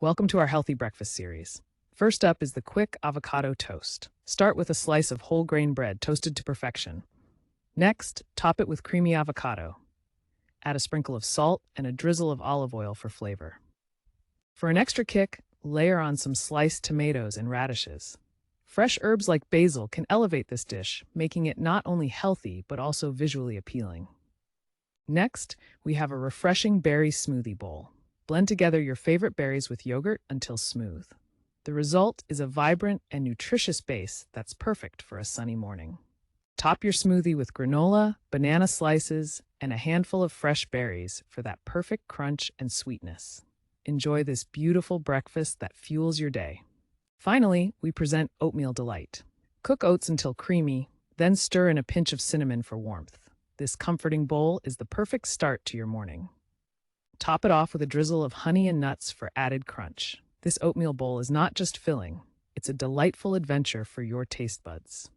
Welcome to our Healthy Breakfast series. First up is the quick avocado toast. Start with a slice of whole grain bread toasted to perfection. Next, top it with creamy avocado. Add a sprinkle of salt and a drizzle of olive oil for flavor. For an extra kick, layer on some sliced tomatoes and radishes. Fresh herbs like basil can elevate this dish, making it not only healthy but also visually appealing. Next, we have a refreshing berry smoothie bowl. Blend together your favorite berries with yogurt until smooth. The result is a vibrant and nutritious base that's perfect for a sunny morning. Top your smoothie with granola, banana slices, and a handful of fresh berries for that perfect crunch and sweetness. Enjoy this beautiful breakfast that fuels your day. Finally, we present oatmeal delight. Cook oats until creamy, then stir in a pinch of cinnamon for warmth. This comforting bowl is the perfect start to your morning. Top it off with a drizzle of honey and nuts for added crunch. This oatmeal bowl is not just filling, it's a delightful adventure for your taste buds.